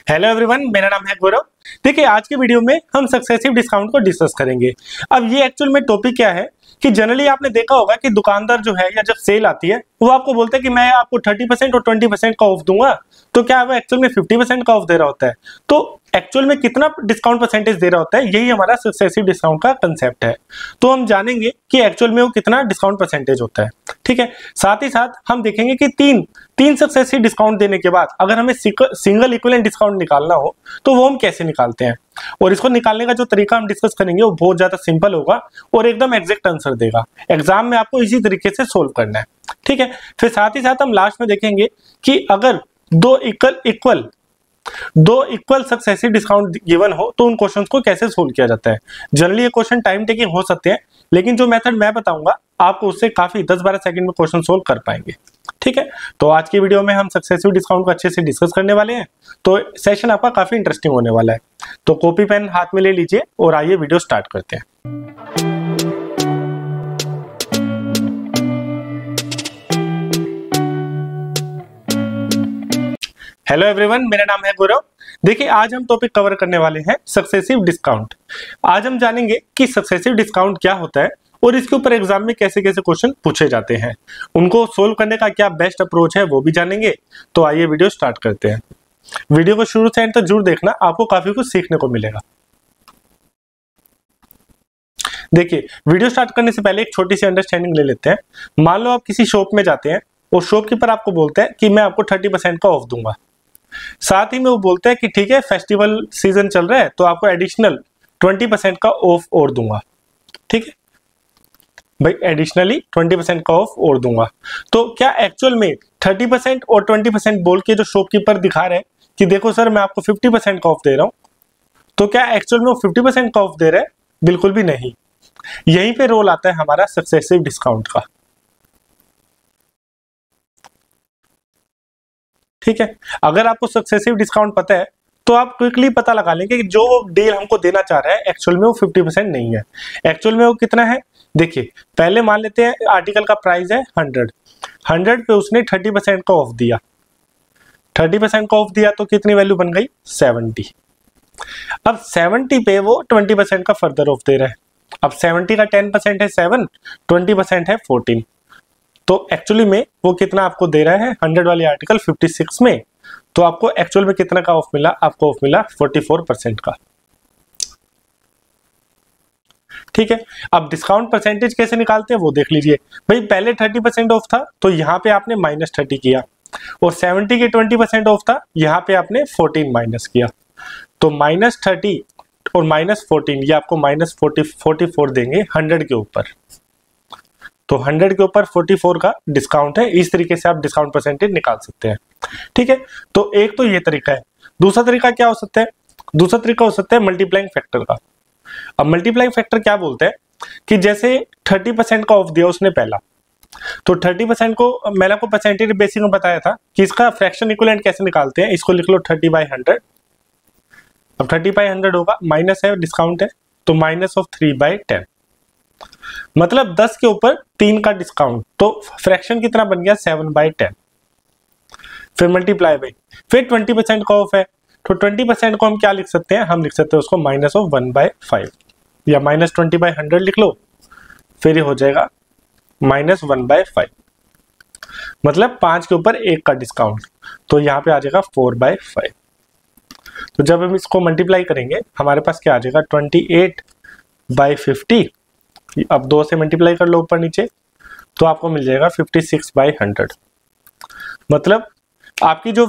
Hello everyone, मेरा नाम है गौरव। देखिए, आज के वीडियो में हम सक्सेसिव डिस्काउंट को डिस्कस करेंगे। अब ये एक्चुअल में टॉपिक क्या है कि जनरली आपने देखा होगा कि दुकानदार जो है या जब सेल आती है वो आपको बोलता है कि मैं आपको 30% और 20% का ऑफ दूंगा, तो क्या वो एक्चुअल में 50% का ऑफ दे रहा होता है? तो एक्चुअल में कितना डिस्काउंट परसेंटेज दे रहा होता है, यही हमारा सक्सेसिव डिस्काउंट का कंसेप्ट है। तो हम जानेंगे कि एक्चुअल में वो कितना डिस्काउंट परसेंटेज होता है। ठीक है, साथ ही साथ हम देखेंगे कि तीन सक्सेसिव डिस्काउंट देने के बाद अगर हमें सिंगल इक्विवेलेंट डिस्काउंट निकालना हो तो वो हम कैसे निकालते हैं, और इसको निकालने का जो तरीका हम डिस्कस करेंगे वो बहुत ज्यादा सिंपल होगा और एकदम एग्जैक्ट आंसर देगा। एग्जाम में आपको इसी तरीके से सोल्व करना है। ठीक है, फिर साथ ही साथ हम लास्ट में देखेंगे कि अगर दो इक्वल सक्सेसिव डिस्काउंट गिवन हो तो उन क्वेश्चंस को कैसे सोल्व किया जाता है। जनरली ये क्वेश्चन टाइम टेकिंग हो सकते हैं, लेकिन जो मेथड मैं बताऊंगा आपको उससे काफी 10-12 सेकंड में क्वेश्चन सोल्व कर पाएंगे। ठीक है, तो आज की वीडियो में हम सक्सेसिव डिस्काउंट को अच्छे से डिस्कस करने वाले हैं, तो सेशन आपका काफी इंटरेस्टिंग होने वाला है। तो कॉपी पेन हाथ में ले लीजिए और आइए वीडियो स्टार्ट करते हैं। हेलो एवरीवन, मेरा नाम है गौरव। देखिए, आज हम टॉपिक कवर करने वाले हैं सक्सेसिव डिस्काउंट। आज हम जानेंगे कि सक्सेसिव डिस्काउंट क्या होता है और इसके ऊपर एग्जाम में कैसे कैसे क्वेश्चन पूछे जाते हैं, उनको सोल्व करने का क्या बेस्ट अप्रोच है वो भी जानेंगे। तो आइए वीडियो स्टार्ट करते हैं। वीडियो को शुरू से एंड तक जरूर देखना, आपको काफी कुछ सीखने को मिलेगा। देखिए, वीडियो स्टार्ट करने से पहले एक छोटी सी अंडरस्टैंडिंग ले लेते हैं। मान लो आप किसी शॉप में जाते हैं और शॉपकीपर आपको बोलता है कि मैं आपको 30% का ऑफ दूंगा। साथ ही में वो बोलते हैं कि ठीक है, फेस्टिवल सीजन चल रहा है तो आपको एडिशनल 20% का ऑफ और दूंगा। ठीक है भाई, एडिशनली 20% का ऑफ और दूंगा। तो क्या एक्चुअल में 30% और 20% बोल के जो शॉपकीपर दिखा रहे हैं कि देखो सर मैं आपको 50% का ऑफ दे रहा हूं, तो क्या एक्चुअल में वो 50% का ऑफ दे रहे हैं? बिल्कुल भी नहीं। यहीं पे रोल आता है हमारा सक्सेसिव डिस्काउंट का। ठीक है, अगर आपको सक्सेसिव डिस्काउंट पता है तो आप क्विकली पता लगा लेंगे कि जो डील हमको देना चाह रहा है एक्चुअल में वो 50% नहीं है। एक्चुअल में वो कितना है? देखिए, पहले मान लेते हैं आर्टिकल का प्राइस है 100 पे उसने 30% का ऑफ दिया। 30% का ऑफ दिया तो कितनी वैल्यू बन गई? 70। अब 70 पे वो 20% का फर्दर ऑफ दे रहा है। अब 70 का 10% है 7, 20% है 14। तो एक्चुअली में वो कितना आपको दे रहा है? 100 वाली आर्टिकल 56 में, तो आपको एक्चुअल में कितना का ऑफ मिला? आपको ऑफ मिला 44% का। ठीक है, अब डिस्काउंट परसेंटेज कैसे निकालते हैं वो देख लीजिए। भाई, पहले 30% ऑफ था तो यहाँ पे आपने -30 किया, और 70 के 20% ऑफ था, यहाँ पे आपने 14 माइनस किया। तो -30 और -14 ये आपको -44 देंगे 100 के ऊपर। तो 100 के ऊपर 44 का डिस्काउंट है। इस तरीके से आप डिस्काउंट परसेंटेज निकाल सकते हैं। ठीक है, तो एक तो ये तरीका है। दूसरा तरीका क्या हो सकता है? दूसरा तरीका हो सकता है मल्टीप्लाइंग फैक्टर का। अब मल्टीप्लाइंग फैक्टर क्या बोलते हैं कि जैसे 30% का ऑफ दिया उसने पहला, तो 30% को मैंने आपको परसेंटेज बेसिक में बताया था कि इसका फ्रैक्शन इक्विवेलेंट कैसे निकालते हैं। इसको लिख लो 30/100। अब 30/100 होगा, माइनस है, डिस्काउंट है, तो -3/10, मतलब 10 के ऊपर 3 का डिस्काउंट, तो फ्रैक्शन कितना बन गया? 7/10। फिर मल्टीप्लाई बाई, फिर 20% का ऑफ है, तो 20% को हम क्या लिख सकते हैं? हम लिख सकते हैं उसको -1/5 या -20/100 लिख लो, फिर ये हो जाएगा -1/5, मतलब 5 के ऊपर 1 का डिस्काउंट, तो यहाँ पे आ जाएगा 4/5। तो जब हम इसको मल्टीप्लाई करेंगे हमारे पास क्या आ जाएगा? 28/50। अब 2 से मल्टीप्लाई कर लो ऊपर नीचे, तो आपको मिल जाएगा 56/100। मतलब आपकी जो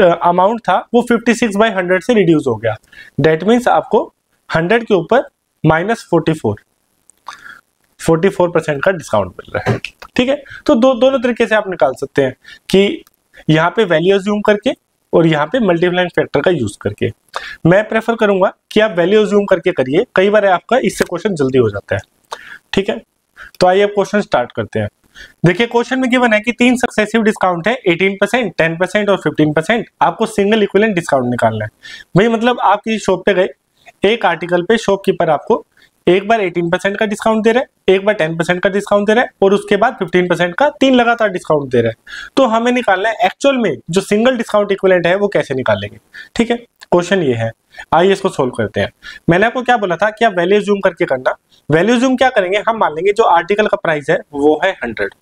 अमाउंट था वो 56/100 से रिड्यूस हो गया। दैट मीन्स आपको 100 के ऊपर -44% का डिस्काउंट मिल रहा है। ठीक है, तो दोनों तरीके से आप निकाल सकते हैं कि यहाँ पे वैल्यू अज्यूम करके और यहाँ पे मल्टीप्लाइंग फैक्टर का यूज करके। मैं प्रेफर करूंगा कि आप वैल्यू अज्यूम करके करिए, कई बार आपका इससे क्वेश्चन जल्दी हो जाता है। ठीक है, तो आइए अब क्वेश्चन स्टार्ट करते हैं। देखिए, क्वेश्चन में गिवन है कि 3 सक्सेसिव डिस्काउंट है, 18%, 10% और 15%। आपको सिंगल इक्विवेलेंट डिस्काउंट निकालना है। भाई, मतलब आप किसी शॉप पे गए, एक आर्टिकल पे शॉपकीपर आपको एक बार 18% का डिस्काउंट दे रहा है, एक बार 10% का डिस्काउंट दे रहा है और उसके बाद 15% का 3 लगातार डिस्काउंट दे रहा है। तो हमें निकालना है एक्चुअल में जो सिंगल डिस्काउंट इक्विवेलेंट है वो कैसे निकालेंगे। ठीक है, क्वेश्चन ये है, आइए इसको सोल्व करते हैं। मैंने आपको क्या बोला था कि आप वैल्यू जूम करके करना। वैल्यू जूम क्या करेंगे, हम मान लेंगे जो आर्टिकल का प्राइस है वो है 100।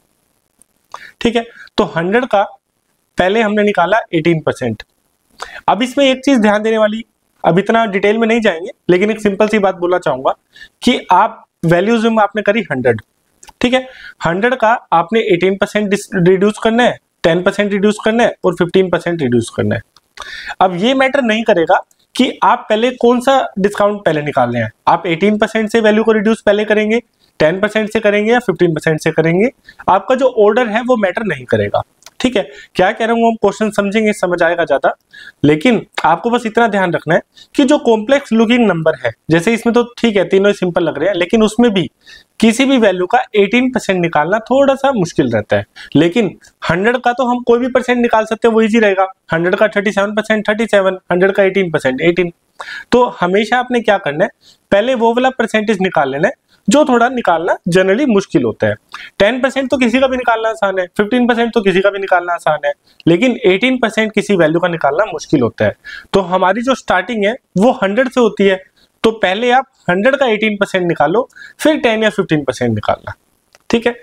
ठीक है, तो 100 का पहले हमने निकाला 18%। अब इसमें एक चीज ध्यान देने वाली, अब इतना डिटेल में नहीं जाएंगे, लेकिन एक सिंपल सी बात बोलना चाहूंगा कि आप वैल्यूज में आपने करी 100। ठीक है, 100 का आपने 18% रिड्यूस करना है, 10% रिड्यूस करना है और 15% रिड्यूस करना है। अब ये मैटर नहीं करेगा कि आप पहले कौन सा डिस्काउंट पहले निकालने हैं, आप 18% से वैल्यू को रिड्यूस पहले करेंगे, 10% से करेंगे या 15% से करेंगे, आपका जो ऑर्डर है वो मैटर नहीं करेगा। ठीक है, क्या कह रहा हूं, हम क्वेश्चन समझेंगे, समझ आएगा ज्यादा। लेकिन आपको बस इतना ध्यान रखना है कि जो कॉम्प्लेक्स लुकिंग नंबर है, जैसे इसमें तो ठीक है तीनों सिंपल लग रहे हैं, लेकिन उसमें भी किसी भी वैल्यू का 18% निकालना थोड़ा सा मुश्किल रहता है। लेकिन 100 का तो हम कोई भी परसेंट निकाल सकते हैं, वो इजी रहेगा। 100 का 37% 37, 100 का 18% 18। तो हमेशा आपने क्या करना है, पहले वो वाला परसेंटेज निकाल लेना है जो थोड़ा निकालना जनरली मुश्किल होता है। 10% तो किसी का भी निकालना आसान है, 15% तो किसी का भी निकालना आसान है, लेकिन 18% किसी वैल्यू का निकालना मुश्किल होता है। तो हमारी जो स्टार्टिंग है वो 100 से होती है, तो पहले आप 100 का 18% निकालो, फिर 10 या 15% निकालना। ठीक है,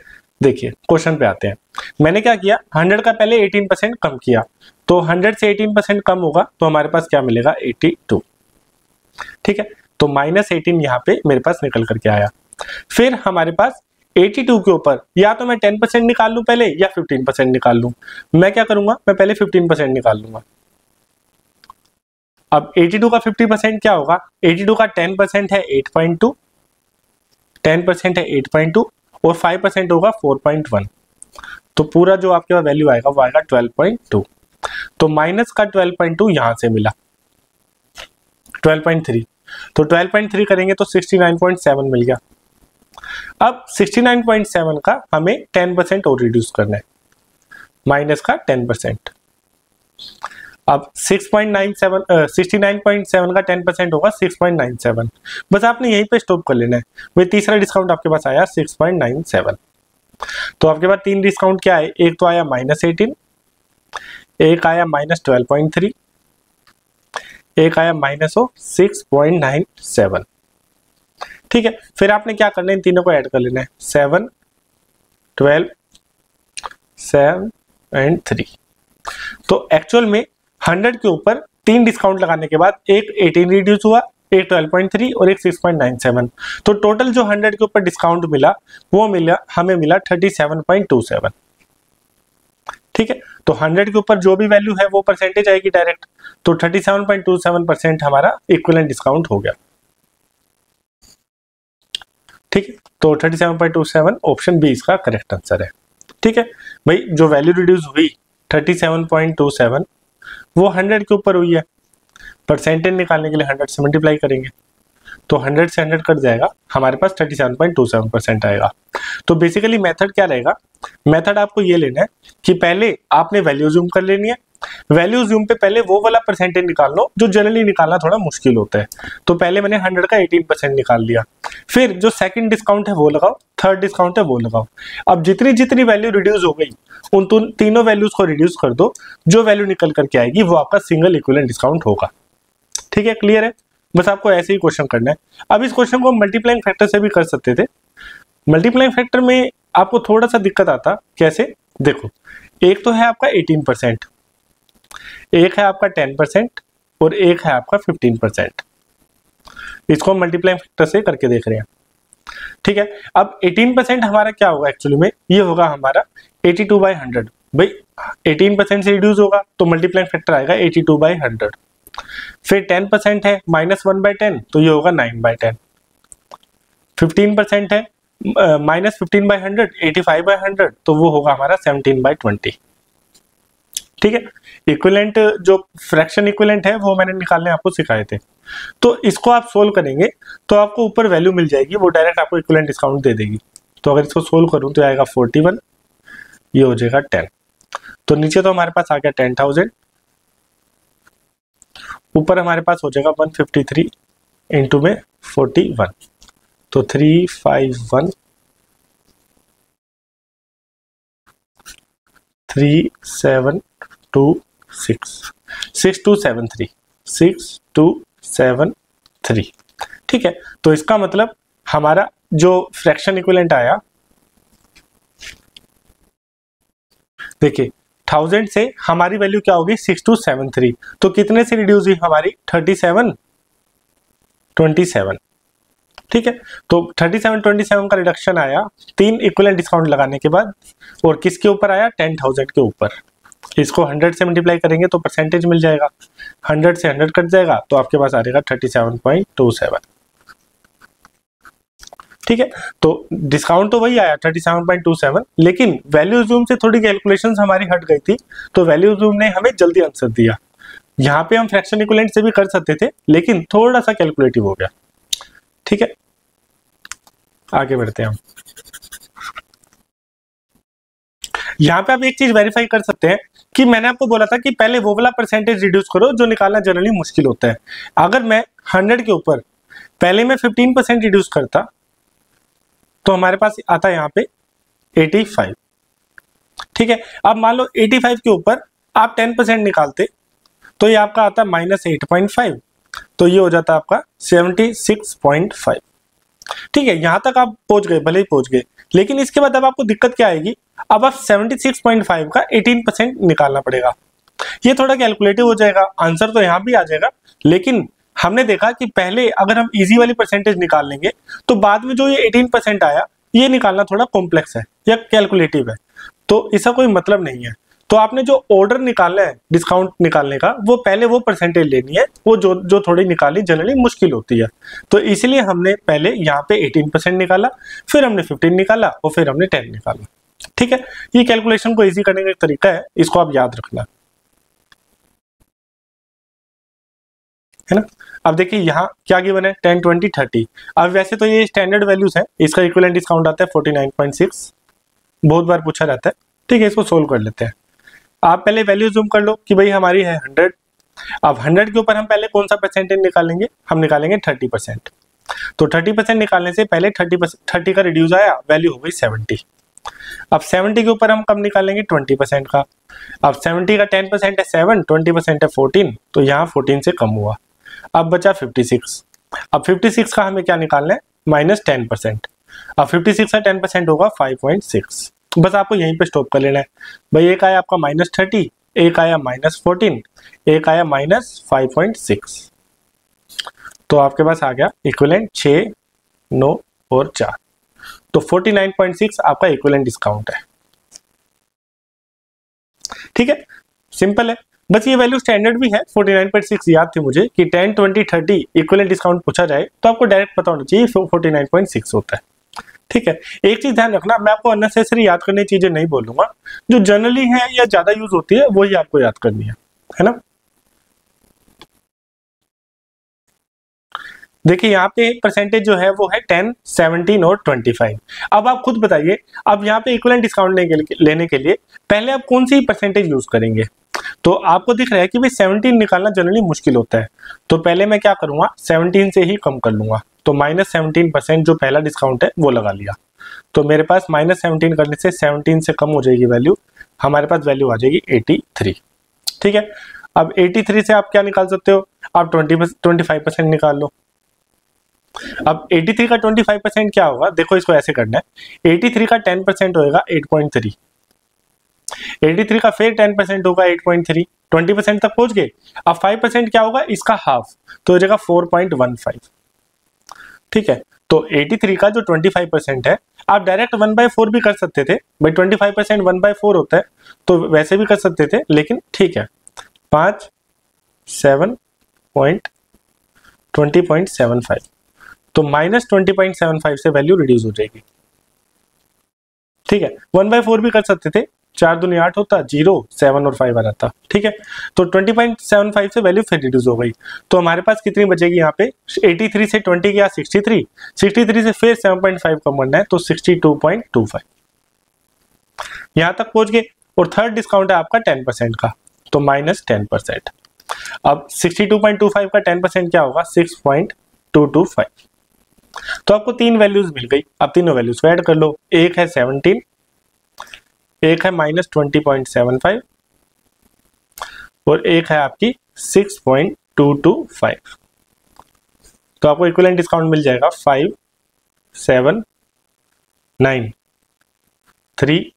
देखिए क्वेश्चन पे आते हैं। मैंने क्या किया, 100 का पहले 18% कम किया, तो 100 से 18% कम होगा तो हमारे पास क्या मिलेगा, 82। ठीक है, तो -18 यहाँ पे मेरे पास निकल करके आया। फिर हमारे पास 82 के ऊपर या तो मैं 10% निकाल लूं पहले या 15% निकाल लूं। मैं क्या करूंगा, मैं पहले 15% निकाल लूंगा। अब 82 का 50% क्या होगा, 82 का 10% है 8.2, 10% है 8.2 और 5% होगा 4.1। तो पूरा जो आपके पास वैल्यू आएगा वो आएगा 12.2। तो माइनस का 12.2 यहां से मिला 12.3, तो 12.3 करेंगे तो 69.7 मिल गया। अब 69.7 का हमें 10% और रिड्यूस करना है, माइनस का 10%। अब 69.7 का 10% होगा 6.97। बस आपने यहीं पे स्टॉप कर लेना है। भाई तीसरा डिस्काउंट आपके पास आया 6.97। तो आपके पास 3 डिस्काउंट क्या है, एक तो आया -18, एक आया -12.3, एक आया -6.97। ठीक है, फिर आपने क्या करना है, इन तीनों को ऐड कर लेना है, 7, 12, 7 एंड 3। तो एक्चुअल में 100 के ऊपर 3 डिस्काउंट लगाने के बाद एक 18 रिड्यूस हुआ, एक 12.3 और एक 6.97। तो टोटल जो 100 के ऊपर डिस्काउंट मिला वो हमें मिला 37.27। ठीक है, तो 100 के ऊपर जो भी वैल्यू है वो परसेंटेज आएगी डायरेक्ट, तो 37.27% हमारा इक्विवेलेंट डिस्काउंट हो गया। ठीक है, तो 37.27 ऑप्शन बी इसका करेक्ट आंसर है। ठीक है भाई, जो वैल्यू रिड्यूस हुई 37.27 वो 100 के ऊपर हुई है। परसेंटेज निकालने के लिए 100 से मल्टीप्लाई करेंगे, तो 100 से 100 कट जाएगा, हमारे पास 37.27% आएगा। तो बेसिकली मेथड क्या रहेगा, मेथड आपको ये लेना है कि पहले आपने वैल्यू जूम कर लेनी है। वैल्यू जूम पे पहले वो वाला परसेंटेज निकाल लो जो जनरली निकालना थोड़ा मुश्किल होता है। तो पहले मैंने 100 का 18% निकाल लिया, फिर जो सेकंड डिस्काउंट है वो लगाओ, थर्ड डिस्काउंट है वो लगाओ। अब जितनी जितनी वैल्यू रिड्यूस हो गई उन तीनों वैल्यूज को रिड्यूस कर दो, जो वैल्यू निकल करके आएगी वो आपका सिंगल इक्विवेलेंट डिस्काउंट होगा। ठीक है, क्लियर है, बस आपको ऐसे ही क्वेश्चन करना है। अब इस क्वेश्चन को मल्टीप्लाइंग फैक्टर से भी कर सकते थे। मल्टीप्लाइंग फैक्टर में आपको थोड़ा सा दिक्कत आता, कैसे, देखो एक तो है आपका 18%, एक है आपका 10% और एक है आपका 15%। इसको मल्टीप्लाइंग फैक्टर से करके देख रहे हैं। ठीक है, अब 18% हमारा क्या होगा, एक्चुअली में ये होगा हमारा 82/100। भाई 18% से रिड्यूस होगा तो मल्टीप्लाइंग फैक्टर आएगा 82/100। फिर 10% है -1/10 तो ये होगा 9/10। 15% है -15/100 85/100 तो वो होगा हमारा 17/20। ठीक है, इक्विवेलेंट जो फ्रैक्शन इक्विवेलेंट है वो मैंने निकालने आपको सिखाए थे। तो इसको आप सोल्व करेंगे तो आपको ऊपर वैल्यू मिल जाएगी, वो डायरेक्ट आपको इक्विवेलेंट डिस्काउंट दे देगी। तो अगर इसको सोल्व करूं तो आएगा 41, ये हो जाएगा 10। तो नीचे तो हमारे पास आ गया 10,000, ऊपर हमारे पास हो जाएगा 153 इंटू में 41, तो 351 3726 6273 6273। ठीक है, तो इसका मतलब हमारा जो फ्रैक्शन इक्विवेलेंट आया, देखिए 1000 से हमारी वैल्यू क्या होगी 6273, तो कितने से रिड्यूस हुई हमारी 3727। ठीक है, तो 3727 का रिडक्शन आया 3 इक्विवेलेंट डिस्काउंट लगाने के बाद, और किसके ऊपर आया 10,000 के ऊपर। इसको 100 से मल्टीप्लाई करेंगे तो परसेंटेज मिल जाएगा, 100 से 100 कट जाएगा तो आपके पास आ जाएगा 37.27। ठीक है, तो डिस्काउंट तो वही आया 37.27, लेकिन वैल्यू जूम से थोड़ी कैलकुलेशंस हमारी हट गई थी, तो वैल्यू जूम ने हमें जल्दी आंसर दिया। यहाँ पे हम फ्रैक्शन इक्विवेलेंट से भी कर सकते थे, लेकिन थोड़ा सा कैलकुलेटिव हो गया। ठीक है, आगे बढ़ते हैं हम। यहाँ पे आप एक चीज वेरीफाई कर सकते हैं कि मैंने आपको बोला था कि पहले वो वाला परसेंटेज रिड्यूस करो जो निकालना जनरली मुश्किल होता है। अगर मैं 100 के ऊपर पहले मैं 15% रिड्यूस करता तो हमारे पास आता है यहाँ पे 85। ठीक है, अब मान लो 85 के ऊपर आप 10% निकालते तो ये आपका आता -8.5, तो ये हो जाता आपका 76.5। ठीक है, यहां तक आप पहुंच गए, भले ही पहुंच गए, लेकिन इसके बाद अब आपको दिक्कत क्या आएगी, अब आप 76.5 का 18% निकालना पड़ेगा। ये थोड़ा कैलकुलेटिव हो जाएगा, आंसर तो यहां भी आ जाएगा, लेकिन हमने देखा कि पहले अगर हम इजी वाली परसेंटेज निकाल लेंगे तो बाद में जो ये 18% आया ये निकालना थोड़ा कॉम्प्लेक्स है या कैलकुलेटिव है, तो इसका कोई मतलब नहीं है। तो आपने जो ऑर्डर निकालना है डिस्काउंट निकालने का, वो पहले वो परसेंटेज लेनी है, वो जो थोड़ी निकालनी जनरली मुश्किल होती है। तो इसलिए हमने पहले यहाँ पे 18% निकाला, फिर हमने 15 निकाला और फिर हमने 10 निकाला। ठीक है, ये कैलकुलेशन को इजी करने का एक तरीका है, इसको आप याद रखना, है ना। अब देखिए यहाँ क्या गिवन है 10, 20, 30। अब वैसे तो ये स्टैंडर्ड वैल्यूज है, इसका इक्विवेलेंट डिस्काउंट आता है 49.6, बहुत बार पूछा रहता है। ठीक है, इसको सोल्व कर लेते हैं। आप पहले वैल्यू जूम कर लो कि भाई हमारी है 100। अब 100 के ऊपर हम पहले कौन सा परसेंटेज निकालेंगे, हम निकालेंगे 30%। तो 30% निकालने से पहले 30 का रिड्यूस आया, वैल्यू हो गई 70। अब 70 के ऊपर हम कब निकालेंगे 20% का। अब 70 का 10% है 7, 20% है 14, तो यहाँ 14 से कम हुआ। अब बचा 56। अब 56 का हमें क्या निकालना है -10%। अब 56 का 10% होगा 5.6। बस आपको यहीं पे स्टॉप कर लेना है भाई। एक आया आपका -30, एक आया -14, एक आया -5.6, तो आपके पास आ गया इक्विवेलेंट 6, 9 और 4। तो 49.6 आपका इक्विवेलेंट डिस्काउंट है। ठीक है, सिंपल है, बस ये वैल्यू स्टैंडर्ड भी है। 49.6 याद थी मुझे कि 10, 20, 30 इक्विवेलेंट डिस्काउंट पूछा जाए तो आपको डायरेक्ट पता होना चाहिए 49.6 होता है। ठीक है, एक चीज ध्यान रखना, मैं आपको अननेसेसरी याद करने की चीजें नहीं बोलूंगा, जो जनरली है या ज्यादा यूज होती है वही आपको याद करनी है ना। देखिए यहाँ पे परसेंटेज जो है वो है 10, 17 और 25। अब आप खुद बताइए, अब यहाँ पे इक्विवेलेंट डिस्काउंट लेने के लिए पहले आप कौन सी परसेंटेज यूज करेंगे। तो आपको दिख रहा है कि भाई 17 निकालना जनरली मुश्किल होता है, तो पहले मैं क्या करूंगा 17 से ही कम कर लूंगा। तो -17% जो पहला डिस्काउंट है वो लगा लिया, तो मेरे पास -17 करने से 17 से कम हो जाएगी वैल्यू, हमारे पास वैल्यू आ जाएगी 83। ठीक है, अब 83 से आप क्या निकाल सकते हो, आप 25% निकाल लो। अब 83 का 25% क्या होगा, देखो इसको ऐसे करना है, 83 का 10% होगा 8.3, 83 का फिर 10% होगा 8.3, 20% तक पहुंच गए। अब 5% क्या होगा, इसका हाफ, तो हो जाएगा 4.15। ठीक है, तो 83 का जो 25% है, आप डायरेक्ट 1/4 भी कर सकते थे भाई, 25% 1/4 होता है, तो वैसे भी कर सकते थे, लेकिन ठीक है 20.75, तो -20.75 से वैल्यू रिड्यूस हो जाएगी। ठीक है, 1/4 भी कर सकते थे, 4 दूनी 8 होता, 0, 7 और 5 आ जाता। ठीक है, तो 20.75 से वैल्यू फिर रिड्यूस हो गई, तो हमारे पास कितनी बचेगी यहाँ पे 83 से 20 गया 63, 63 से फिर 7.5 कम करना है, तो 62.25 यहाँ तक पहुंच गए। और थर्ड डिस्काउंट है आपका 10% का, तो -10%। अब 62.25 का 10% क्या होगा 6.225। तो आपको 3 वैल्यूज मिल गई। अब तीनों वैल्यूज को ऐड कर लो। एक है 17, एक है -20.75 और एक है आपकी 6.225। तो आपको इक्विवेलेंट डिस्काउंट मिल जाएगा 5, 7, 9, 3,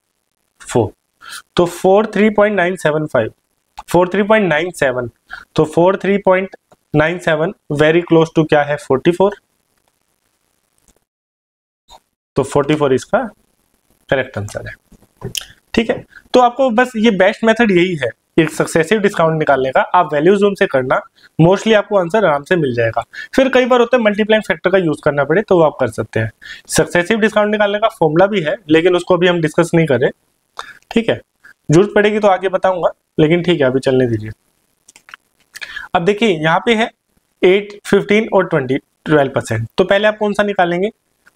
4। तो 43.975, 43.97, तो 43.97 वेरी क्लोज टू क्या है 44। तो 44 इसका करेक्ट आंसर है। ठीक है, तो आपको बस ये बेस्ट मेथड यही है एक सक्सेसिव डिस्काउंट निकालने का। आप वैल्यू जूम से करना, मोस्टली आपको आंसर आराम से मिल जाएगा। फिर कई बार होता है मल्टीप्लाइंग फैक्टर का यूज करना पड़े तो वो आप कर सकते हैं। सक्सेसिव डिस्काउंट निकालने का फॉर्मूला भी है, लेकिन उसको भी हम डिस्कस नहीं करें। ठीक है, जरूरत पड़ेगी तो आगे बताऊंगा, लेकिन ठीक है अभी चलने दीजिए। अब देखिए यहाँ पे है 8, 15 और 12%। तो पहले आप कौन सा निकालेंगे?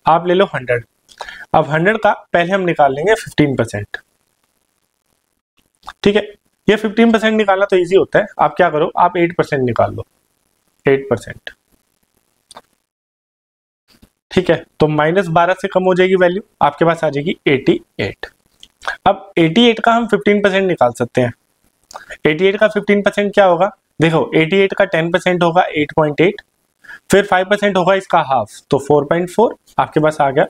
आप ले लो 100। अब 100 का पहले हम निकाल लेंगे 15%। ठीक है, ये 15% निकालना तो इजी होता है। आप क्या करो, आप 8% निकाल लो, 8%। ठीक है, तो -12 से कम हो जाएगी वैल्यू, आपके पास आ जाएगी 88। अब 88 का हम 15% निकाल सकते हैं। 88 का 15% क्या होगा? देखो 88 का 10% होगा 8.8, फिर 5% होगा इसका हाफ, तो 4.4, आपके पास आ गया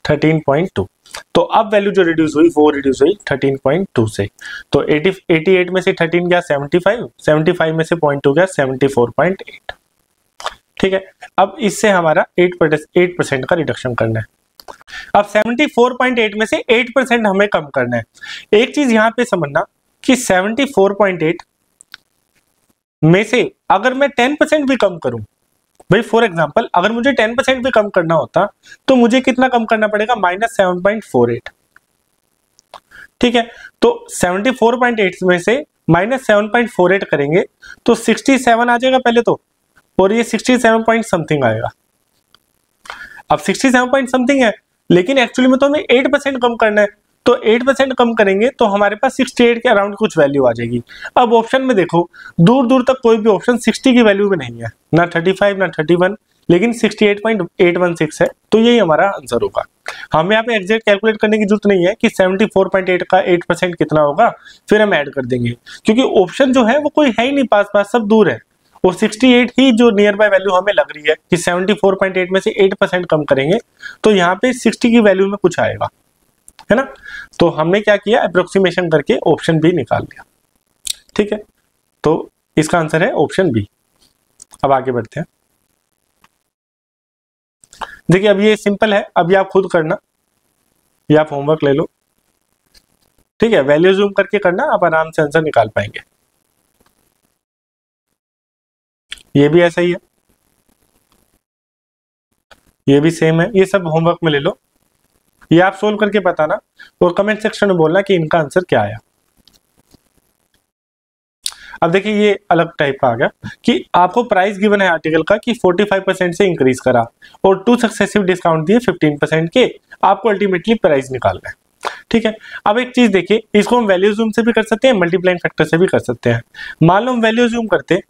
13.2। तो अब वैल्यू जो रिड्यूस हुई वो रिड्यूस हुई 13.2 से। तो 88 में से 13 गया 75, 75 में से 0.2 गया 74.8। ठीक है, अब इससे हमारा 8% का रिडक्शन करना है। अब 74.8 में से 8% हमें कम करना है। एक चीज यहां पे समझना कि 74.8 में से अगर मैं 10% भी कम करूं, भाई फॉर एग्जांपल अगर मुझे 10% भी कम करना होता तो मुझे कितना कम करना पड़ेगा? -7.48। ठीक है, तो 74.8 में से -7.48 करेंगे तो 67 आ जाएगा पहले तो, और ये 67 पॉइंट समथिंग आएगा। अब 67 पॉइंट समथिंग है, लेकिन एक्चुअली में तो हमें 8% कम करना है। तो 8% कम करेंगे तो हमारे पास 68 के अराउंड कुछ वैल्यू आ जाएगी। अब ऑप्शन में देखो, दूर दूर तक कोई भी ऑप्शन 60 की वैल्यू में नहीं है, ना 35 ना 31, लेकिन 68.816 है। तो यही हमारा आंसर होगा। हमें यहाँ पे एग्जैक्ट कैलकुलेट करने की जरूरत नहीं है कि 74.8 का 8% कितना होगा, फिर हम ऐड कर देंगे, क्योंकि ऑप्शन जो है वो कोई है ही नहीं पास पास, सब दूर है। और 68 ही जो नियर बाय वैल्यू हमें लग रही है कि 74.8 में से 8% कम करेंगे तो यहाँ पे 60 की वैल्यू में कुछ आएगा, है ना। तो हमने क्या किया, अप्रोक्सीमेशन करके ऑप्शन बी निकाल लिया। ठीक है, तो इसका आंसर है ऑप्शन बी। अब आगे बढ़ते हैं। देखिए अब ये सिंपल है, अभी आप खुद करना, या आप होमवर्क ले लो। ठीक है, वैल्यू जूम करके करना, आप आराम से आंसर निकाल पाएंगे। ये भी ऐसा ही है, ये भी सेम है, ये सब होमवर्क में ले लो। ये आप सोल्व करके बताना और कमेंट सेक्शन में बोलना कि इनका आंसर क्या आया। अब देखिए ये अलग टाइप का आ गया कि आपको प्राइस गिवन है आर्टिकल का कि 45% से इंक्रीज करा और 2 सक्सेसिव डिस्काउंट दिए 15% के, आपको अल्टीमेटली प्राइस निकालना है। ठीक है, अब एक चीज देखिए, इसको हम वैल्यू जूम से भी कर सकते हैं, मल्टीप्लाइंग फैक्टर से भी कर सकते हैं। मान लो हम वैल्यू जूम करते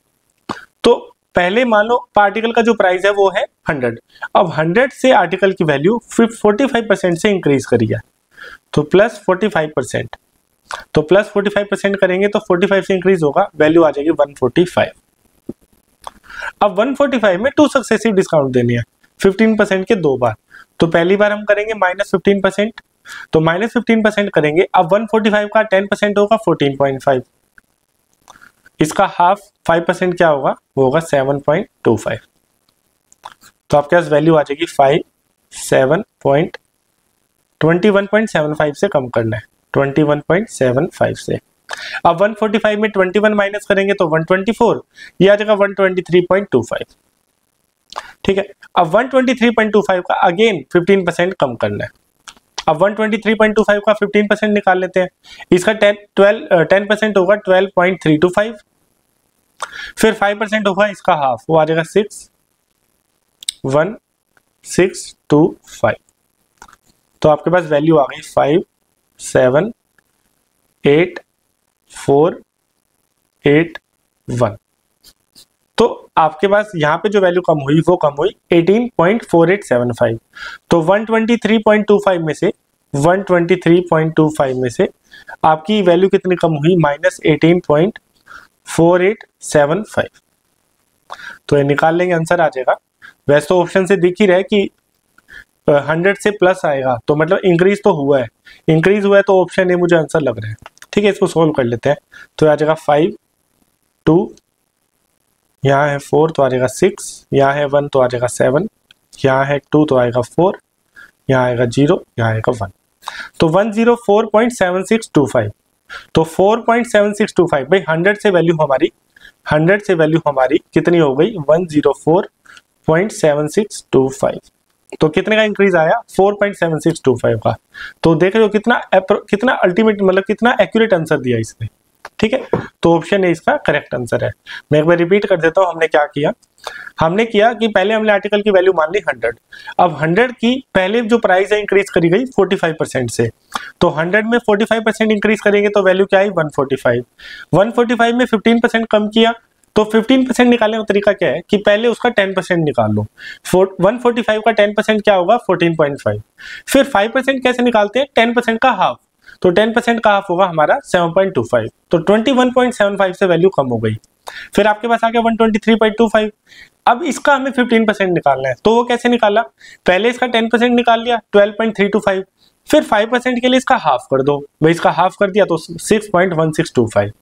तो पहले मान लो आर्टिकल का जो प्राइस है वो है 100। अब 100 से आर्टिकल की वैल्यू 45% से इंक्रीज करी है, तो प्लस 45%, तो प्लस 45% करेंगे तो 45 से इंक्रीज होगा, वैल्यू आ जाएगी 145। अब 145 में 2 सक्सेसिव डिस्काउंट देनी है 15% के 2 बार। तो पहली बार हम करेंगे -15%, तो -15% करेंगे। अब 145 का 10% होगा 14.5, इसका हाफ 5% क्या होगा, वो होगा 7.25। तो आपके पास वैल्यू आ जाएगी 5, 21.75 से कम करना है, 21.75 से। अब 145 में 21 माइनस करेंगे तो 124, ये आ जाएगा 123.25। ठीक है, अब 123.25 का अगेन 15% कम करना है। अब 123.25 का 15% निकाल लेते हैं, इसका 10% होगा 12.325, फिर 5% होगा इसका हाफ, वो आ जाएगा 61625। तो आपके पास वैल्यू आ गई 578,481। तो आपके पास यहाँ पे जो वैल्यू कम हुई वो कम हुई 18.4875। तो 123.25 में से 123.25 में से आपकी वैल्यू कितनी कम हुई, -18.4875। तो ये निकाल लेंगे, आंसर आ जाएगा। वैसे तो ऑप्शन से दिख ही रहा है कि 100 से प्लस आएगा, तो मतलब इंक्रीज तो हुआ है, इंक्रीज हुआ है तो ऑप्शन ए मुझे आंसर लग रहा है। ठीक है, इसको सोल्व कर लेते हैं। तो आ जाएगा 5, 2, यहाँ है 4 तो आ जाएगा 6, यहाँ है 1 तो आ जाएगा 7, यहाँ है 2 तो आएगा 4, यहाँ आएगा 0, यहाँ आएगा 1। तो 104.7625। तो 4.7625 भाई 100 से वैल्यू हमारी कितनी हो गई, 104.7625। तो कितने का इंक्रीज आया, 4.7625 का। तो देख रहे हो कितना अल्टीमेट मतलब कितना एक्यूरेट आंसर दिया इसने। ठीक है, तो ऑप्शन ए इसका करेक्ट आंसर है। मैं एक बार रिपीट कर देता हूं, हमने क्या किया, हमने किया कि पहले हमने आर्टिकल की वैल्यू मान ली 100। अब 100 की पहले जो प्राइस है इंक्रीज करी गई 45% से, तो 100 में 45% इंक्रीज करेंगे तो वैल्यू क्या आई, 145। 145 में 15% कम किया तो 15% निकालने का तरीका क्या है कि पहले उसका 10% निकाल लो। 145 का 10% क्या होगा, 14.5। फिर 5% कैसे निकालते हैं, 10% का हाफ, तो 10% का हाफ होगा हमारा 7.25। तो 21.75 से वैल्यू कम हो गई। फिर आपके पास आ गया 123.25। अब इसका हमें 15% निकालना है, तो वो कैसे निकाला, पहले इसका 10% निकाल लिया 12.325, फिर 5% के लिए इसका हाफ कर दो, भाई इसका हाफ कर दिया तो 6.1625,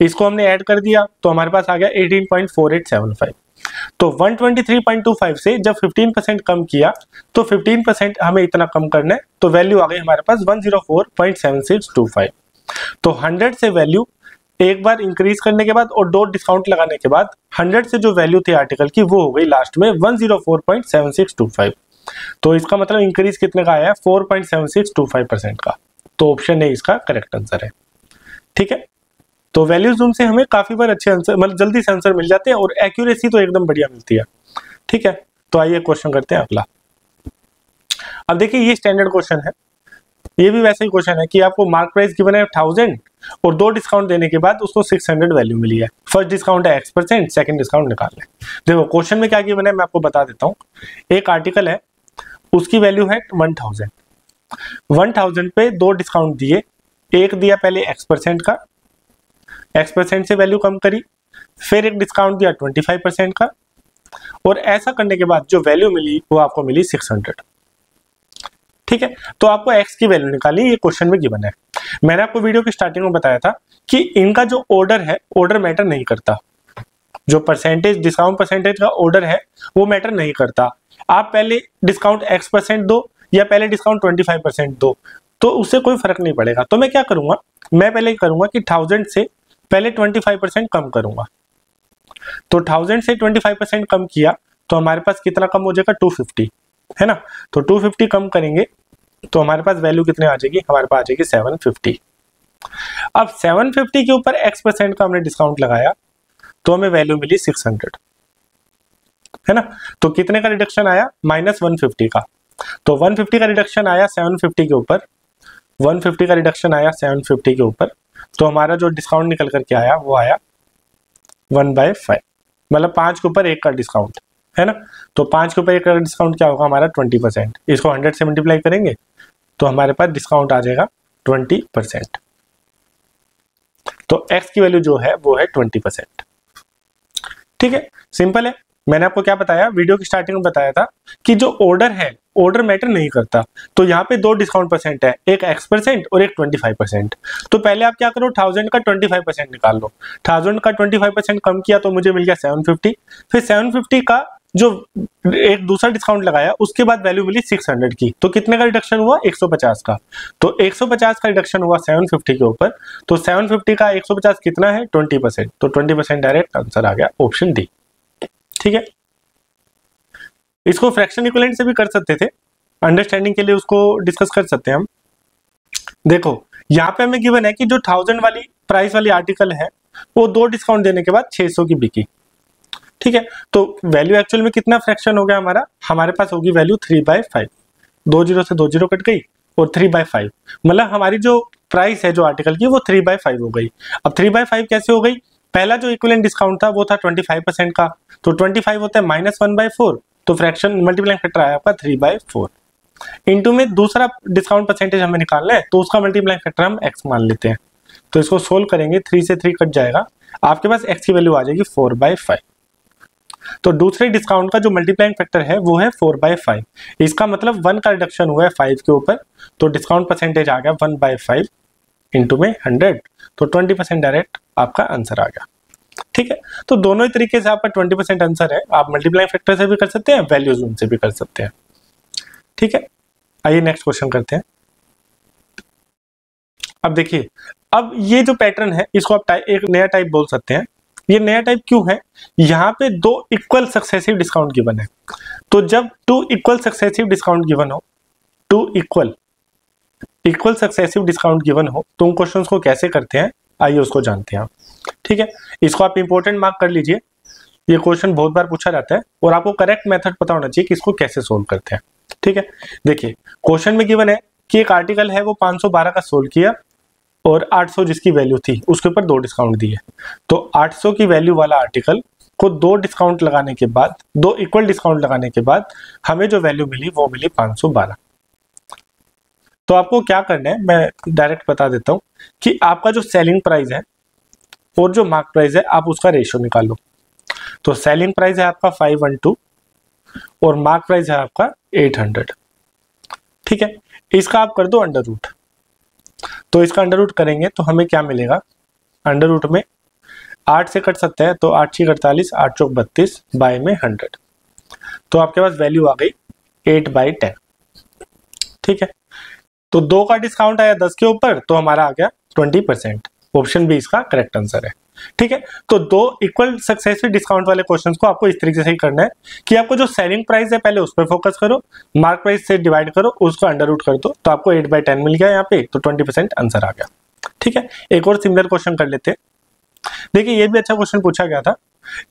इसको हमने ऐड कर दिया तो हमारे पास आ गया 18.4875। तो 123.25 से जब 15% कम किया तो 15% हमें इतना कम करना है, तो वैल्यू आ गई हमारे पास 104.7625। तो 100 से वैल्यू एक बार इंक्रीज करने के बाद और 2 डिस्काउंट लगाने के बाद 100 से जो वैल्यू थी आर्टिकल की वो हो गई लास्ट में 104.7625। तो इसका मतलब इंक्रीज कितने का आया है, 4.7625% का। तो ऑप्शन ए इसका करेक्ट आंसर है। ठीक है, तो वैल्यूज जूम से हमें काफी बार अच्छे आंसर मतलब जल्दी से आंसर मिल जाते हैं और एक्यूरेसी तो एकदम बढ़िया मिलती है। ठीक है, तो आइए क्वेश्चन करते हैं अगला। अब देखिए ये स्टैंडर्ड क्वेश्चन है, ये भी वैसे ही क्वेश्चन है कि आपको मार्क प्राइस गिवन है 1000 और 2 डिस्काउंट देने के बाद उसको 600 वैल्यू मिली है। फर्स्ट डिस्काउंट है X%, सेकंड डिस्काउंट निकाल लें। देखो क्वेश्चन में क्या गिवन है मैं आपको बता देता हूँ। एक आर्टिकल है उसकी वैल्यू है 1000 पे 2 डिस्काउंट दिए, एक दिया पहले X% का, X% से वैल्यू कम करी, फिर एक डिस्काउंट दिया 25% का, और ऐसा करने के बाद जो वैल्यू मिली वो आपको मिली 600। ठीक है, तो आपको X की वैल्यू निकाली, ये क्वेश्चन में गिवन है। मैंने आपको वीडियो की स्टार्टिंग में बताया था कि इनका जो ऑर्डर है, ऑर्डर मैटर नहीं करता, जो परसेंटेज डिस्काउंट परसेंटेज का ऑर्डर है वो मैटर नहीं करता। आप पहले डिस्काउंट X% दो या पहले डिस्काउंट 25% दो, तो उससे कोई फर्क नहीं पड़ेगा। तो मैं क्या करूंगा, मैं पहले करूंगा कि 1000 से पहले 25% कम करूंगा। तो 1000 से 25% कम किया तो हमारे पास कितना कम हो जाएगा, 250 है ना। तो 250 कम करेंगे तो हमारे पास वैल्यू कितने आ जाएगी, हमारे पास आ जाएगी 750। अब 750 के ऊपर X% का हमने डिस्काउंट लगाया तो हमें वैल्यू मिली 600 है ना। तो कितने का रिडक्शन आया, -150 का। तो 150 का रिडक्शन आया 750 के ऊपर, 150 का रिडक्शन आया 750 के ऊपर, तो हमारा जो डिस्काउंट निकल करके आया वो आया 1/5, मतलब 5 के ऊपर 1 का डिस्काउंट है ना। तो 5 के ऊपर 1 का डिस्काउंट क्या होगा हमारा 20%। इसको 100 से मल्टीप्लाई करेंगे तो हमारे पास डिस्काउंट आ जाएगा 20%। तो X की वैल्यू जो है वो है 20%। ठीक है, सिंपल है। मैंने आपको क्या बताया, वीडियो की स्टार्टिंग में बताया था कि जो ऑर्डर है, ऑर्डर मैटर नहीं करता। तो यहाँ पे 2 डिस्काउंट परसेंट है, एक X% और एक 25%। तो पहले आप क्या करो, 1000 का 25% निकाल लो। 1000 का 25% कम किया तो मुझे मिल गया 750। फिर 750 का जो एक दूसरा डिस्काउंट लगाया उसके बाद वैल्यू मिली 600 की। तो कितने का रिडक्शन हुआ, 150 का। तो 150 का रिडक्शन हुआ 750 के ऊपर। तो 750 का 150 कितना है, 20%। तो 20% डायरेक्ट आंसर आ गया ऑप्शन डी। ठीक है, इसको फ्रैक्शन इक्विवेलेंट से भी कर सकते थे, अंडरस्टैंडिंग के लिए उसको डिस्कस कर सकते हैं हम। देखो यहाँ पे हमें गिवन है कि जो 1000 वाली प्राइस वाली आर्टिकल है वो 2 डिस्काउंट देने के बाद 600 की बिकी। ठीक है, तो वैल्यू एक्चुअल में कितना फ्रैक्शन हो गया हमारा, हमारे पास होगी वैल्यू 3/5। 2 0 से 2 0 कट गई और 3/5, मतलब हमारी जो प्राइस है जो आर्टिकल की वो 3/5 हो गई। अब 3/5 कैसे हो गई, पहला जो इक्विवेलेंट डिस्काउंट था वो था 25% का, तो 25 होता है -1/4, तो फ्रैक्शन मल्टीप्लाइंग फैक्टर आया आपका 3/4। इनटू में दूसरा डिस्काउंट परसेंटेज हमें निकालना है, तो उसका मल्टीप्लाइंग फैक्टर हम x मान लेते हैं। तो इसको सोल्व करेंगे, 3 से 3 कट जाएगा, आपके पास x की वैल्यू आ जाएगी 4/5। तो दूसरे डिस्काउंट का जो मल्टीप्लाइंग फैक्टर है वो है 4/5। इसका मतलब 1 का रिडक्शन हुआ है 5 के ऊपर, तो डिस्काउंट परसेंटेज आ गया 1/5 इंटू में 100, तो 20% डायरेक्ट आपका आंसर आ गया। ठीक है, तो दोनों ही तरीके से आपका 20% आंसर है, आप मल्टीप्लाइंग फैक्टर से भी कर सकते हैं, वैल्यूज उनसे भी कर सकते हैं। ठीक है, आइए नेक्स्ट क्वेश्चन करते हैं। अब देखिए, अब ये जो पैटर्न है इसको आप एक नया टाइप बोल सकते हैं। ये नया टाइप क्यों है? यहाँ पे 2 इक्वल सक्सेसिव डिस्काउंट गिवन है, तो जब 2 इक्वल सक्सेसिव डिस्काउंट गिवन हो, 2 इक्वल सक्सेसिव डिस्काउंट गिवन हो, तो उन क्वेश्चंस को कैसे करते हैं आइए उसको जानते हैं आप। ठीक है, इसको आप इंपॉर्टेंट मार्क कर लीजिए, ये क्वेश्चन बहुत बार पूछा जाता है और आपको करेक्ट मेथड पता होना चाहिए कि इसको कैसे सोल्व करते हैं। ठीक है, देखिए क्वेश्चन में गिवन है कि एक आर्टिकल है वो 512 का सोल्व किया और 800 जिसकी वैल्यू थी उसके ऊपर 2 डिस्काउंट दिए, तो 800 की वैल्यू वाला आर्टिकल को 2 डिस्काउंट लगाने के बाद, 2 इक्वल डिस्काउंट लगाने के बाद हमें जो वैल्यू मिली वो मिली 512। तो आपको क्या करना है मैं डायरेक्ट बता देता हूं कि आपका जो सेलिंग प्राइस है और जो मार्क प्राइस है आप उसका रेशियो निकाल लो। तो सेलिंग प्राइस है आपका 512 और मार्क प्राइस है आपका 800। ठीक है, इसका आप कर दो अंडर रूट, तो इसका अंडर रूट करेंगे तो हमें क्या मिलेगा, अंडर रूट में 8 से कट सकते हैं, तो 8 6 48, 8 चौक 32, बाय में 100, तो आपके पास वैल्यू आ गई 8/10। ठीक है, तो 2 का डिस्काउंट आया 10 के ऊपर, तो हमारा आ गया 20%। ऑप्शन बी इसका करेक्ट आंसर है। ठीक है, तो 2 इक्वल सक्सेसिव डिस्काउंट वाले क्वेश्चंस को आपको इस तरीके से ही करना है कि आपको जो सेलिंग प्राइस है पहले उस पर फोकस करो, मार्क प्राइस से डिवाइड करो, उसको अंडर रूट कर दो, तो आपको 8/10 मिल गया यहाँ पे, तो 20% आंसर आ गया। ठीक है, एक और सिमिलर क्वेश्चन कर लेते हैं। देखिए ये भी अच्छा क्वेश्चन पूछा गया था,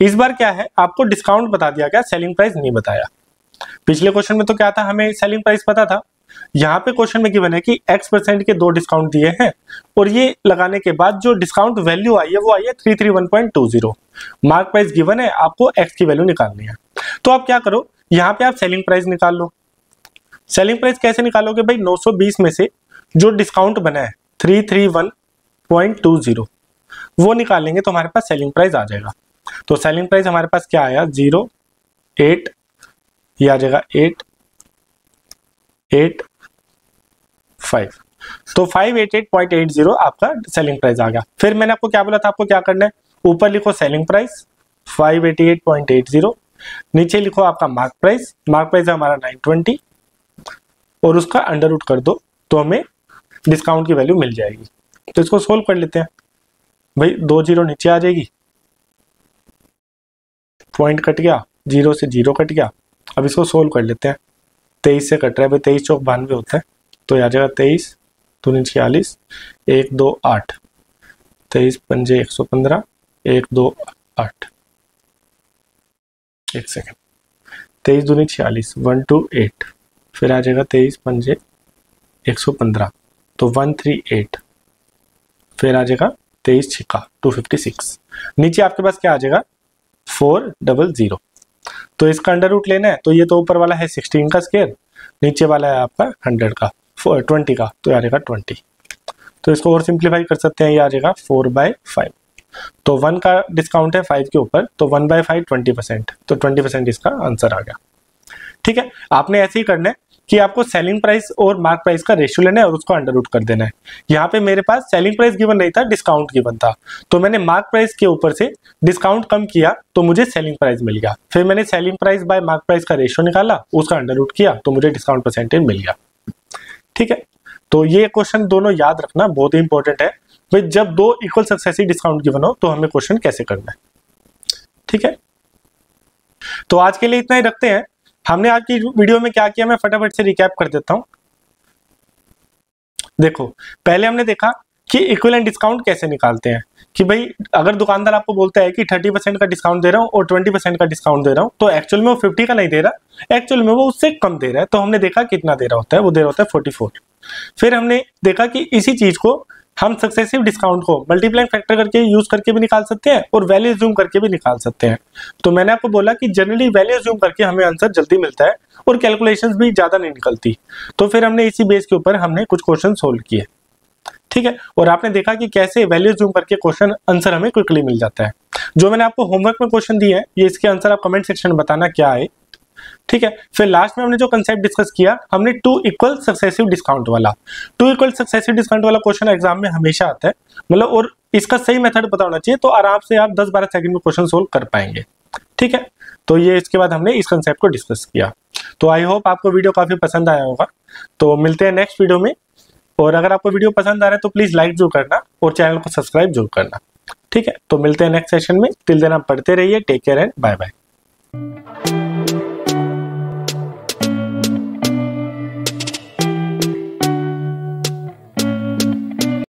इस बार क्या है आपको डिस्काउंट बता दिया गया, सेलिंग प्राइस नहीं बताया। पिछले क्वेश्चन में तो क्या था, हमें सेलिंग प्राइस पता था, यहाँ पे क्वेश्चन में गिवन है कि x% के 2 डिस्काउंट दिए हैं और ये लगाने के बाद जो डिस्काउंट वैल्यू आई है वो आई है 331.20। मार्क प्राइस गिवन है, आपको x की वैल्यू निकालनी है। तो आप क्या करो, यहाँ पे आप सेलिंग प्राइस निकाल लो। सेलिंग प्राइस कैसे निकालोगे भाई, 920 में से जो डिस्काउंट बना है 331.20 वो निकालेंगे तो हमारे पास सेलिंग प्राइस आ जाएगा। तो सेलिंग प्राइस हमारे पास क्या आया, 0.8, ये आ जाएगा 8.85, तो 588.80 आपका सेलिंग प्राइस आ गया। फिर मैंने आपको क्या बोला था, आपको क्या करना है, ऊपर लिखो सेलिंग प्राइस 588.80, नीचे लिखो आपका मार्क प्राइस है हमारा 920 और उसका अंडर रूट कर दो, तो हमें डिस्काउंट की वैल्यू मिल जाएगी। तो इसको सोल्व कर लेते हैं भाई, 2 0 नीचे आ जाएगी, पॉइंट कट गया, 0 से 0 कट गया। अब इसको सोल्व कर लेते हैं, 23 से कट रहा है भाई, 23 चौक 92 होता है, तो आ जाएगा 23 दूनी 46, 1 2 8, 23 पंजे 115, 1 2 8, एक सेकेंड, 23 दूनी 46, 1 2 8, फिर आ जाएगा 23 पंजे 115, तो 138, फिर आ जाएगा 23 छिक्का 256, नीचे आपके पास क्या आ जाएगा 400। तो इसका अंडर रूट लेना है, तो ये तो ऊपर वाला है 16 का स्क्वायर, नीचे वाला है आपका 100 का 20 का, तो आ जाएगा 20। तो इसको और सिंप्लीफाई कर सकते हैं, ये आ जाएगा 4/5, तो 1 का डिस्काउंट है 5 के ऊपर, तो 1/5 20%, तो 20% इसका आंसर आ गया। ठीक है, आपने ऐसे ही करना है कि आपको सेलिंग प्राइस और मार्क प्राइस का रेशियो लेना है और उसको अंडर रूट कर देना है। यहाँ पे मेरे पास सेलिंग प्राइस गिवन नहीं था, डिस्काउंट गिवन था, तो मैंने मार्क प्राइस के ऊपर से डिस्काउंट कम किया तो मुझे सेलिंग प्राइस मिल गया। फिर मैंने selling price by mark price का रेशियो निकाला, उसका अंडर रूट किया तो मुझे डिस्काउंट परसेंटेज मिल गया। ठीक है, तो ये क्वेश्चन दोनों याद रखना बहुत ही इंपॉर्टेंट है भाई, जब 2 इक्वल सक्सेसिव डिस्काउंट गिवन हो तो हमें क्वेश्चन कैसे करना है। ठीक है, तो आज के लिए इतना ही रखते हैं। हमने आज की वीडियो में क्या किया मैं फटाफट से रिकैप कर देता हूं। देखो, पहले हमने देखा कि इक्विवेलेंट डिस्काउंट कैसे निकालते हैं, कि भाई अगर दुकानदार आपको बोलता है कि 30% का डिस्काउंट दे रहा हूं और 20% का डिस्काउंट दे रहा हूं, तो एक्चुअल में वो 50 का नहीं दे रहा, एक्चुअल में वो उससे कम दे रहा है। तो हमने देखा कितना दे रहा होता है, वो दे रहा होता है 44। फिर हमने देखा कि इसी चीज को हम सक्सेसिव डिस्काउंट को मल्टीप्लाइंग फैक्टर करके यूज करके भी निकाल सकते हैं और वैल्यू अज्यूम करके भी निकाल सकते हैं। तो मैंने आपको बोला कि जनरली वैल्यू अज्यूम करके हमें आंसर जल्दी मिलता है और कैलकुलेशंस भी ज्यादा नहीं निकलती। तो फिर हमने इसी बेस के ऊपर हमने कुछ क्वेश्चन सोल्व किए, ठीक है। और आपने देखा कि कैसे वैल्यू अज्यूम करके क्वेश्चन आंसर हमें क्विकली मिल जाता है। जो मैंने आपको होमवर्क में क्वेश्चन दिए हैं, ये इसके आंसर आप कमेंट सेक्शन में बताना क्या है, ठीक है। फिर लास्ट में हमने जो कंसेप्ट डिस्कस किया, हमने 2 इक्वल सक्सेसिव डिस्काउंट वाला 2 इक्वल सक्सेसिव डिस्काउंट वाला क्वेश्चन एग्जाम में हमेशा आता है, मतलब, और इसका सही मेथड पता होना चाहिए, तो आराम से आप 10-12 सेकंड में क्वेश्चन सोल्व कर पाएंगे, ठीक है। तो ये इसके बाद हमने इस कंसेप्ट को डिस्कस किया। तो आई होप आपको वीडियो काफी पसंद आया होगा। तो मिलते हैं नेक्स्ट वीडियो में, और अगर आपको वीडियो पसंद आ रहा है तो प्लीज लाइक जरूर करना और चैनल को सब्सक्राइब जरूर करना, ठीक है। तो मिलते हैं नेक्स्ट सेशन में। टिल देन आप पढ़ते रहिए। Take care and bye bye.